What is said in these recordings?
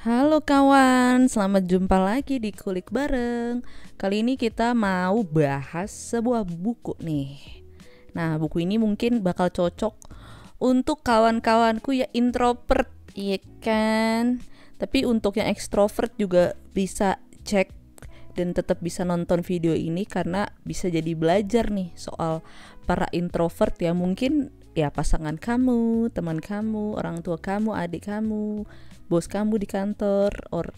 Halo kawan, selamat jumpa lagi di Kulik Bareng. Kali ini kita mau bahas sebuah buku nih. Nah, buku ini mungkin bakal cocok untuk kawan-kawanku ya introvert, iya kan? Tapi untuk yang ekstrovert juga bisa cek dan tetap bisa nonton video ini karena bisa jadi belajar nih soal para introvert ya, mungkin ya pasangan kamu, teman kamu, orang tua kamu, adik kamu, bos kamu di kantor or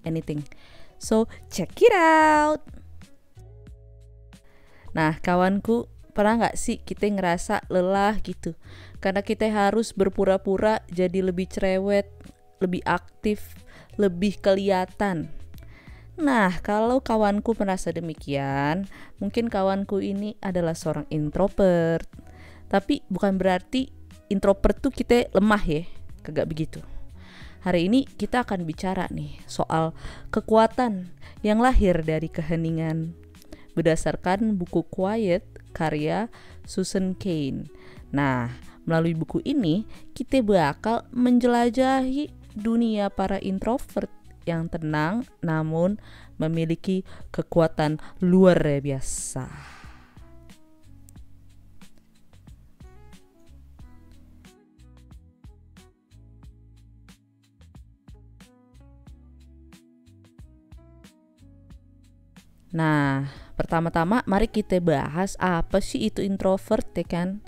anything. So check it out. Nah kawanku, pernah gak sih kita ngerasa lelah gitu karena kita harus berpura-pura jadi lebih cerewet, lebih aktif, lebih kelihatan. Nah, kalau kawanku merasa demikian, mungkin kawanku ini adalah seorang introvert. Tapi bukan berarti introvert tuh kita lemah ya, kagak begitu. Hari ini kita akan bicara nih soal kekuatan yang lahir dari keheningan berdasarkan buku Quiet karya Susan Cain. Nah, melalui buku ini kita bakal menjelajahi dunia para introvert yang tenang namun memiliki kekuatan luar biasa. Nah, pertama-tama mari kita bahas apa sih itu introvert ya kan?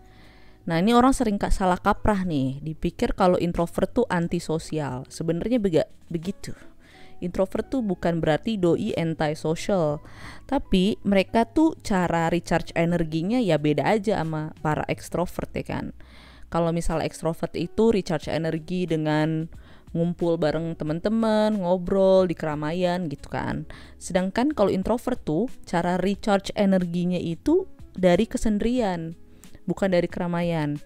Nah, ini orang sering salah kaprah nih, dipikir kalau introvert tuh antisosial. Sebenarnya begitu. Introvert tuh bukan berarti doi anti-social, tapi mereka tuh cara recharge energinya ya beda aja sama para ekstrovert ya kan. Kalau misalnya ekstrovert itu recharge energi dengan ngumpul bareng teman-teman, ngobrol di keramaian gitu kan. Sedangkan kalau introvert tuh cara recharge energinya itu dari kesendirian, bukan dari keramaian.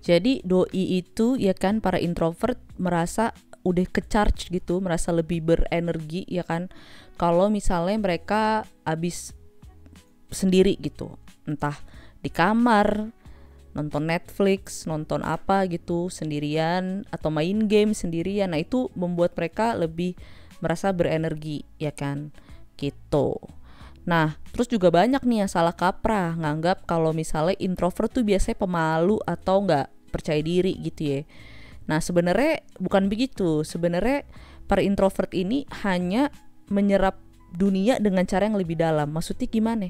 Jadi doi itu ya kan, para introvert merasa udah ke-charge gitu, merasa lebih berenergi ya kan, kalau misalnya mereka abis sendiri gitu, entah di kamar nonton Netflix, nonton apa gitu sendirian, atau main game sendirian. Nah itu membuat mereka lebih merasa berenergi ya kan gitu. Nah terus juga banyak nih yang salah kaprah, nganggap kalau misalnya introvert tuh biasanya pemalu atau nggak percaya diri gitu ya. Nah sebenarnya bukan begitu. Sebenarnya para introvert ini hanya menyerap dunia dengan cara yang lebih dalam. Maksudnya gimana?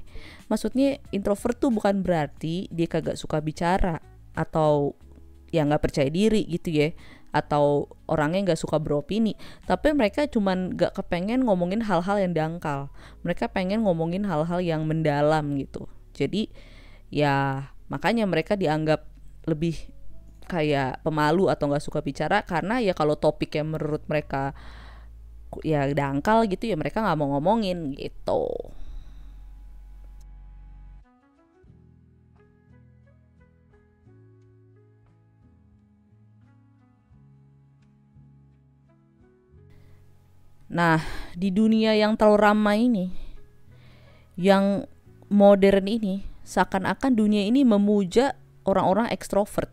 Maksudnya introvert tuh bukan berarti dia kagak suka bicara atau ya nggak percaya diri gitu ya, atau orangnya nggak suka beropini. Tapi mereka cuman nggak kepengen ngomongin hal-hal yang dangkal. Mereka pengen ngomongin hal-hal yang mendalam gitu. Jadi ya makanya mereka dianggap lebih kayak pemalu atau nggak suka bicara, karena ya kalau topik yang menurut mereka ya dangkal gitu ya mereka nggak mau ngomongin gitu. Nah di dunia yang terlalu ramai ini, yang modern ini, seakan-akan dunia ini memuja orang-orang ekstrovert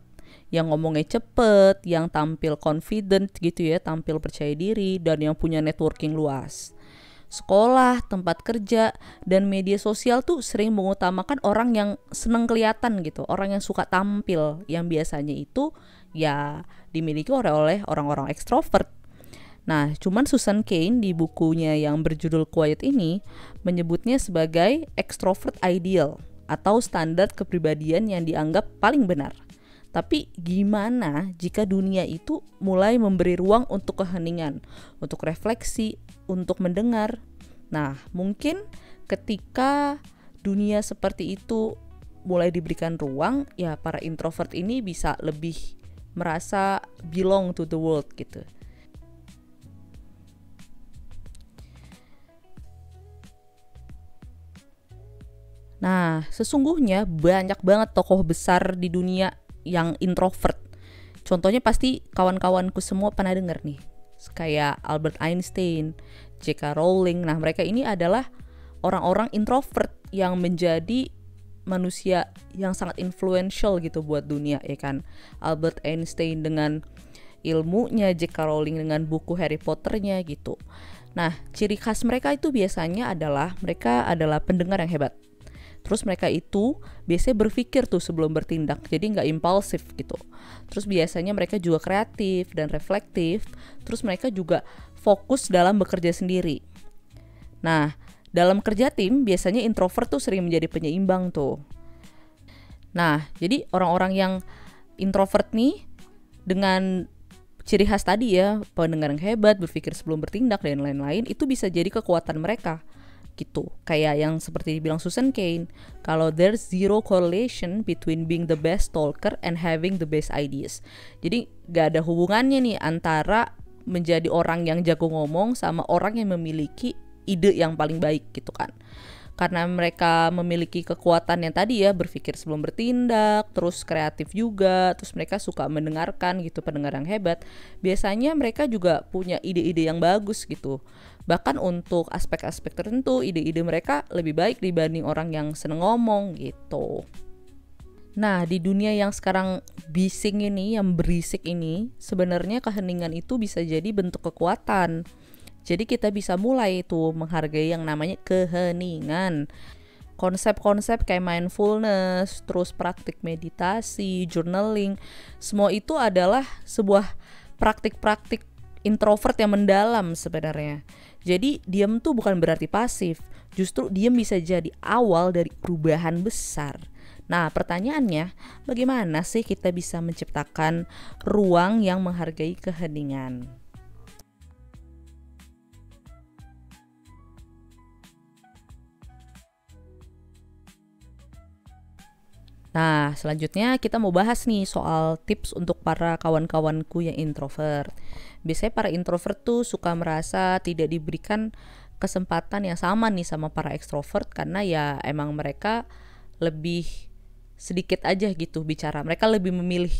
yang ngomongnya cepet, yang tampil confident gitu ya, tampil percaya diri, dan yang punya networking luas. Sekolah, tempat kerja, dan media sosial tuh sering mengutamakan orang yang seneng kelihatan gitu, orang yang suka tampil, yang biasanya itu ya dimiliki oleh orang-orang ekstrovert. Nah, cuman Susan Cain di bukunya yang berjudul Quiet ini menyebutnya sebagai extrovert ideal atau standar kepribadian yang dianggap paling benar. Tapi gimana jika dunia itu mulai memberi ruang untuk keheningan, untuk refleksi, untuk mendengar? Nah, mungkin ketika dunia seperti itu mulai diberikan ruang, ya para introvert ini bisa lebih merasa belong to the world gitu. Nah, sesungguhnya banyak banget tokoh besar di dunia yang introvert. Contohnya pasti kawan-kawanku semua pernah denger nih. Kayak Albert Einstein, J.K. Rowling. Nah, mereka ini adalah orang-orang introvert yang menjadi manusia yang sangat influential gitu buat dunia ya kan. Albert Einstein dengan ilmunya J.K. Rowling dengan buku Harry Potternya gitu. Nah, ciri khas mereka itu biasanya adalah mereka adalah pendengar yang hebat. Terus mereka itu biasanya berpikir tuh sebelum bertindak, jadi nggak impulsif gitu. Terus biasanya mereka juga kreatif dan reflektif. Terus mereka juga fokus dalam bekerja sendiri. Nah, dalam kerja tim biasanya introvert tuh sering menjadi penyeimbang tuh. Nah, jadi orang-orang yang introvert nih dengan ciri khas tadi ya, pendengar yang hebat, berpikir sebelum bertindak dan lain-lain, itu bisa jadi kekuatan mereka gitu. Kayak yang seperti dibilang Susan Cain, kalau there's zero correlation between being the best talker and having the best ideas. Jadi gak ada hubungannya nih antara menjadi orang yang jago ngomong sama orang yang memiliki ide yang paling baik gitu kan. Karena mereka memiliki kekuatan yang tadi ya, berpikir sebelum bertindak, terus kreatif juga, terus mereka suka mendengarkan gitu, pendengar yang hebat. Biasanya mereka juga punya ide-ide yang bagus gitu. Bahkan untuk aspek-aspek tertentu, ide-ide mereka lebih baik dibanding orang yang seneng ngomong gitu. Nah, di dunia yang sekarang bising ini, yang berisik ini, sebenarnya keheningan itu bisa jadi bentuk kekuatan. Jadi kita bisa mulai tuh menghargai yang namanya keheningan. Konsep-konsep kayak mindfulness, terus praktik meditasi, journaling, semua itu adalah sebuah praktik-praktik introvert yang mendalam sebenarnya. Jadi diam tuh bukan berarti pasif, justru diam bisa jadi awal dari perubahan besar. Nah, pertanyaannya, bagaimana sih kita bisa menciptakan ruang yang menghargai keheningan? Nah, selanjutnya kita mau bahas nih soal tips untuk para kawan-kawanku yang introvert. Biasanya para introvert tuh suka merasa tidak diberikan kesempatan yang sama nih sama para ekstrovert, karena ya emang mereka lebih sedikit aja gitu bicara. Mereka lebih memilih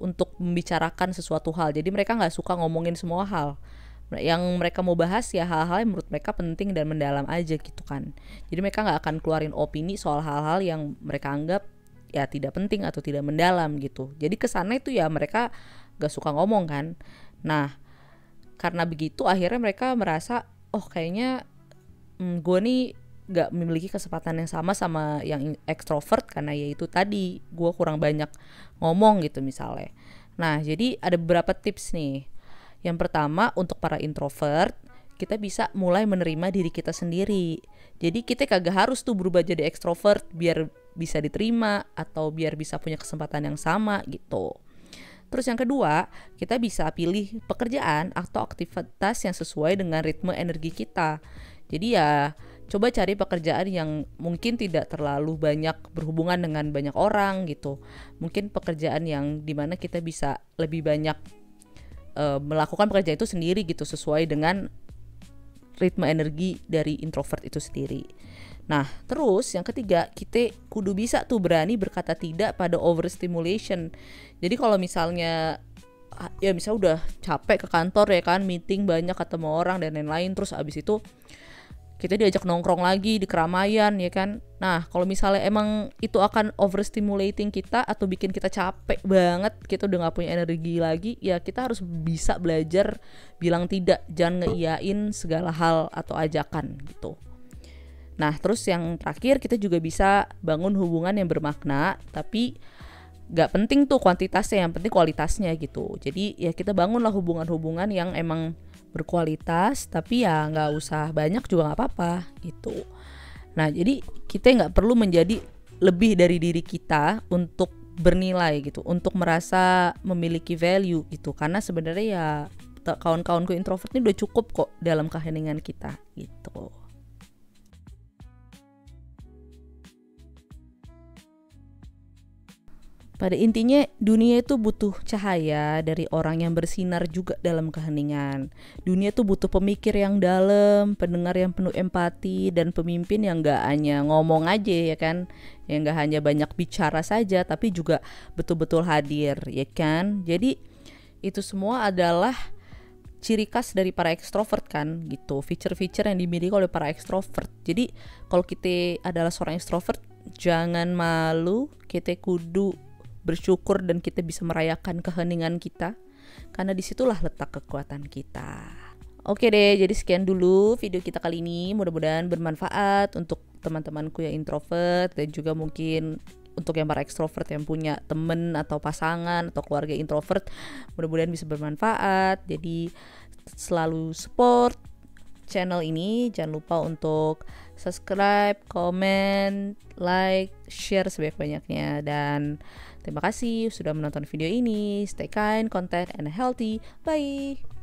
untuk membicarakan sesuatu hal. Jadi mereka nggak suka ngomongin semua hal. Yang mereka mau bahas ya hal-hal yang menurut mereka penting dan mendalam aja gitu kan. Jadi mereka nggak akan keluarin opini soal hal-hal yang mereka anggap ya tidak penting atau tidak mendalam gitu. Jadi kesannya itu ya mereka nggak suka ngomong kan. Nah, karena begitu akhirnya mereka merasa oh kayaknya gue nih nggak memiliki kesempatan yang sama yang ekstrovert, karena ya itu tadi gue kurang banyak ngomong gitu misalnya. Nah, jadi ada beberapa tips nih. Yang pertama, untuk para introvert, kita bisa mulai menerima diri kita sendiri. Jadi kita kagak harus tuh berubah jadi ekstrovert biar bisa diterima atau biar bisa punya kesempatan yang sama gitu. Terus yang kedua, kita bisa pilih pekerjaan atau aktivitas yang sesuai dengan ritme energi kita. Jadi ya coba cari pekerjaan yang mungkin tidak terlalu banyak berhubungan dengan banyak orang gitu. Mungkin pekerjaan yang dimana kita bisa lebih banyak melakukan pekerjaan itu sendiri gitu, sesuai dengan ritme energi dari introvert itu sendiri. Nah, terus yang ketiga, kita kudu bisa tuh berani berkata tidak pada overstimulation. Jadi kalau misalnya ya misalnya udah capek ke kantor ya kan, meeting banyak ketemu orang dan lain-lain, terus abis itu kita diajak nongkrong lagi di keramaian ya kan. Nah, kalau misalnya emang itu akan overstimulating kita atau bikin kita capek banget, kita udah gak punya energi lagi, ya kita harus bisa belajar bilang tidak, jangan ngeiyain segala hal atau ajakan gitu. Nah, terus yang terakhir, kita juga bisa bangun hubungan yang bermakna, tapi gak penting tuh kuantitasnya, yang penting kualitasnya gitu. Jadi ya kita bangunlah hubungan-hubungan yang emang berkualitas, tapi ya nggak usah banyak juga nggak apa-apa gitu. Nah, jadi kita nggak perlu menjadi lebih dari diri kita untuk bernilai gitu, untuk merasa memiliki value gitu, karena sebenarnya ya kawan-kawanku introvert ini udah cukup kok dalam keheningan kita gitu. Pada intinya dunia itu butuh cahaya dari orang yang bersinar juga dalam keheningan. Dunia itu butuh pemikir yang dalam, pendengar yang penuh empati, dan pemimpin yang gak hanya ngomong aja ya kan, yang gak hanya banyak bicara saja, tapi juga betul-betul hadir ya kan. Jadi itu semua adalah ciri khas dari para ekstrovert kan gitu, feature-feature yang dimiliki oleh para ekstrovert. Jadi kalau kita adalah seorang ekstrovert, jangan malu, kita kudu bersyukur dan kita bisa merayakan keheningan kita. karena disitulah letak kekuatan kita. Oke deh, jadi sekian dulu video kita kali ini. Mudah-mudahan bermanfaat untuk teman-temanku yang introvert dan juga mungkin untuk yang para ekstrovert yang punya temen atau pasangan atau keluarga introvert. Mudah-mudahan bisa bermanfaat. Jadi selalu support channel ini. Jangan lupa untuk subscribe, comment, like, share sebanyak-banyaknya. Dan terima kasih sudah menonton video ini. Stay kind, content, and healthy. Bye!